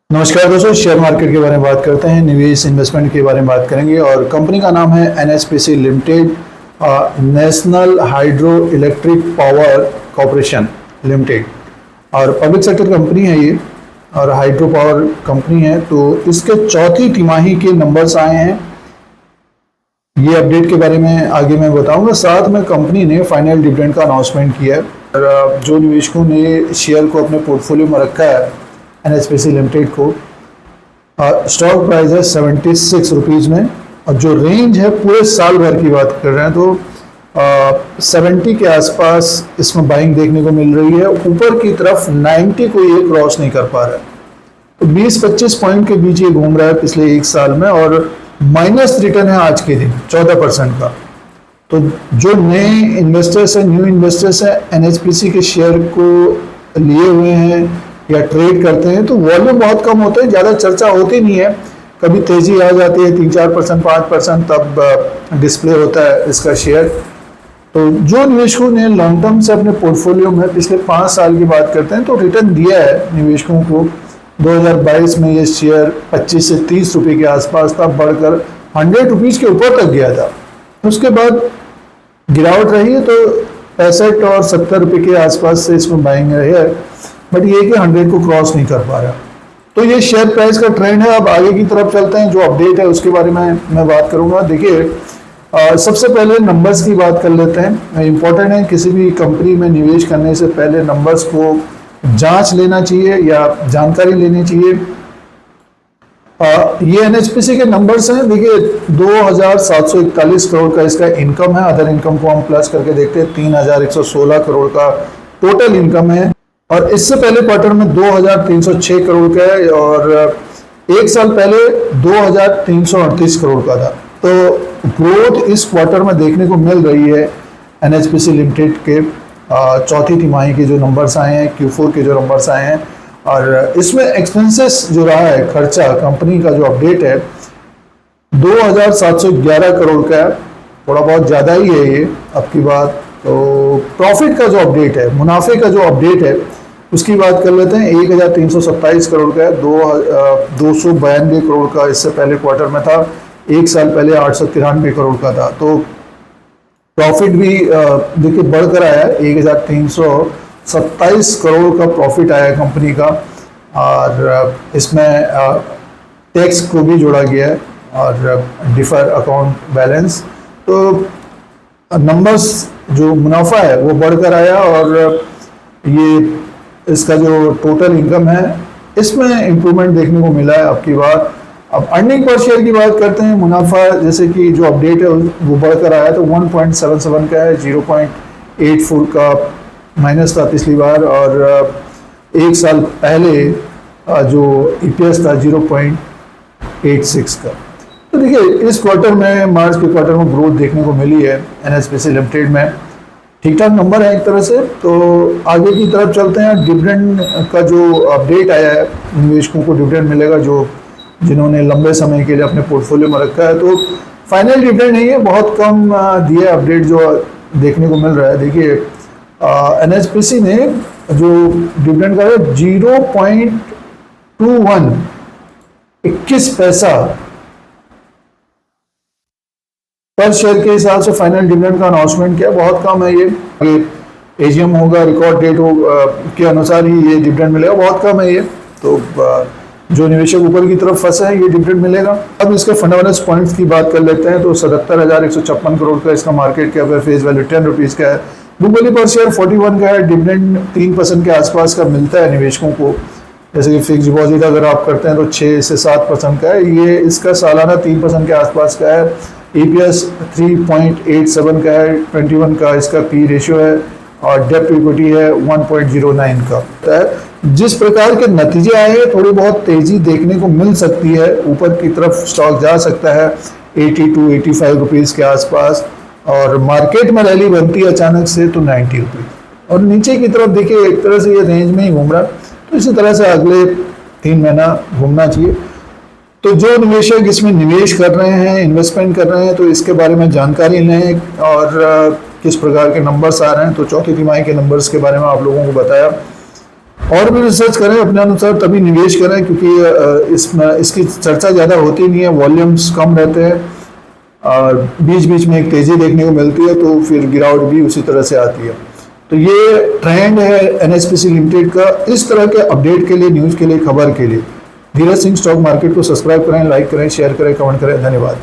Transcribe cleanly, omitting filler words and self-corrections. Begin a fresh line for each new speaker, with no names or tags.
नमस्कार दोस्तों, share market के बारे में बात करते हैं, निवेश इन्वेस्टमेंट के बारे में बात करेंगे और कंपनी का नाम है NHPC limited, national hydro electric power corporation limited और पब्लिक सेक्टर कंपनी है ये और हाइड्रो पावर कंपनी है। तो इसके चौथी तिमाही के नंबर्स आए हैं। ये अपडेट के बारे में आगे मैं बताऊंगा। साथ में कंपनी ने फाइनल डिविडेंड का अनाउंसमेंट किया है और जो निवेशकों ने शेयर को अपने पोर्टफोलियो में रखा है एनएचपीसी लिमिटेड को, स्टॉक प्राइस है 76 रुपीज़ में और जो रेंज है पूरे साल भर की बात कर रहे हैं तो 70 के आसपास इसमें बाइंग देखने को मिल रही है। ऊपर की तरफ 90 को ये क्रॉस नहीं कर पा रहा है, तो 20-25 पॉइंट के बीच ये घूम रहा है पिछले एक साल में और माइनस रिटर्न है आज के दिन 14% का। तो जो नए इन्वेस्टर्स हैं, न्यू इन्वेस्टर्स हैं, एनएचपीसी के शेयर को लिए हुए हैं या ट्रेड करते हैं तो वॉल्यूम बहुत कम होता है, ज़्यादा चर्चा होती नहीं है। कभी तेज़ी आ जाती है 3-4%, 5%, तब डिस्प्ले होता है इसका शेयर। तो जो निवेशकों ने लॉन्ग टर्म से अपने पोर्टफोलियो में पिछले 5 साल की बात करते हैं तो रिटर्न दिया है निवेशकों को। 2022 में ये शेयर 25 से 30 रुपये के आसपास था, बढ़कर 100 रुपीज़ के ऊपर तक गया था। उसके बाद गिरावट रही है तो 65 और 70 रुपये के आसपास से इसमें बाइंग रही है, बट ये कि 100 को क्रॉस नहीं कर पा रहा। तो ये शेयर प्राइस का ट्रेंड है। अब आगे की तरफ चलते हैं, जो अपडेट है उसके बारे में मैं बात करूंगा। देखिए, सबसे पहले नंबर्स की बात कर लेते हैं। इंपॉर्टेंट है, किसी भी कंपनी में निवेश करने से पहले नंबर्स को जांच लेना चाहिए या जानकारी लेनी चाहिए। ये एनएचपीसी के नंबर्स हैं। देखिए, 2741 करोड़ का इसका इनकम है। अदर इनकम को हम प्लस करके देखते हैं, 3116 करोड़ का टोटल इनकम है और इससे पहले क्वार्टर में 2306 करोड़ का है और एक साल पहले 2338 करोड़ का था। तो ग्रोथ इस क्वार्टर में देखने को मिल रही है एनएचपीसी लिमिटेड के। चौथी तिमाही के जो नंबर्स आए हैं, Q4 के जो नंबर्स आए हैं और इसमें एक्सपेंसेस जो रहा है, खर्चा कंपनी का जो अपडेट है 2711 करोड़ का है, थोड़ा बहुत ज़्यादा ही है ये अब की बात। तो प्रॉफिट का जो अपडेट है, मुनाफे का जो अपडेट है उसकी बात कर लेते हैं। 1327 करोड़ का है, 292 करोड़ का इससे पहले क्वार्टर में था, एक साल पहले 893 करोड़ का था। तो प्रॉफिट भी देखिए बढ़कर आया है, 1327 करोड़ का प्रॉफिट आया है कंपनी का और इसमें टैक्स को भी जोड़ा गया है और डिफर अकाउंट बैलेंस। तो नंबर्स जो मुनाफा है वो बढ़कर आया और ये इसका जो टोटल इनकम है इसमें इम्प्रूवमेंट देखने को मिला है अब की बार। अब अर्निंग पर शेयर की बात करते हैं। मुनाफा जैसे कि जो अपडेट है वो बढ़कर आया तो 1.77 का है, 0.84 का माइनस था पिछली बार और एक साल पहले जो EPS था 0.86 का। तो देखिए, इस क्वार्टर में, मार्च के क्वार्टर में ग्रोथ देखने को मिली है एनएचपीसी लिमिटेड में। ठीक ठाक नंबर है एक तरह से। तो आगे की तरफ चलते हैं। डिविडेंड का जो अपडेट आया है, निवेशकों को डिविडेंड मिलेगा जो जिन्होंने लंबे समय के लिए अपने पोर्टफोलियो में रखा है। तो फाइनल डिविडेंड नहीं है, बहुत कम दिया अपडेट जो देखने को मिल रहा है। देखिए, एनएचपीसी ने जो डिविडेंड का है 0.21 पैसा पर शेयर के हिसाब से फाइनल डिविडेंड का अनाउंसमेंट किया। बहुत कम है ये एजीएम होगा, रिकॉर्ड डेट हो के अनुसार ही ये डिविडेंड मिलेगा, बहुत कम है ये। तो जो निवेशक ऊपर की तरफ फंसे हैं ये डिविडेंड मिलेगा। अब इसके फंडामेंटल्स पॉइंट्स की बात कर लेते हैं तो 77,156 करोड़ का इसका मार्केट कैप है, फेस वैल्यू 10 रुपीज़ का है, बुक वैल्यू पर शेयर 41 का है। डिविडेंड 3% के आसपास का मिलता है निवेशकों को। जैसे कि फिक्स डिपॉजिट अगर आप करते हैं तो 6 से 7% का है, ये इसका सालाना 3% के आसपास का है। EPS 3.87 का है, 21 का इसका P रेशियो है और डेप्ट इक्विटी है 1.09 का। जिस प्रकार के नतीजे आए हैं, थोड़ी बहुत तेजी देखने को मिल सकती है, ऊपर की तरफ स्टॉक जा सकता है 82-85 रुपीज़ के आसपास और मार्केट में रैली बनती है अचानक से तो 90 रुपीज़ और नीचे की तरफ देखिए एक तरह से ये रेंज में ही घूम रहा। तो इसी तरह से अगले 3 महीना घूमना चाहिए। तो जो निवेशक इसमें निवेश कर रहे हैं, इन्वेस्टमेंट कर रहे हैं, तो इसके बारे में जानकारी लें और किस प्रकार के नंबर्स आ रहे हैं। तो चौथी तिमाही के नंबर्स के बारे में आप लोगों को बताया। और भी रिसर्च करें अपने अनुसार, तभी निवेश करें, क्योंकि इसकी चर्चा ज़्यादा होती नहीं है, वॉल्यूम्स कम रहते हैं, बीच बीच में एक तेज़ी देखने को मिलती है, तो फिर गिरावट भी उसी तरह से आती है। तो ये ट्रेंड है एनएचपीसी लिमिटेड का। इस तरह के अपडेट के लिए, न्यूज़ के लिए, खबर के लिए धीरज सिंह स्टॉक मार्केट को सब्सक्राइब करें, लाइक करें, शेयर करें, कमेंट करें। धन्यवाद।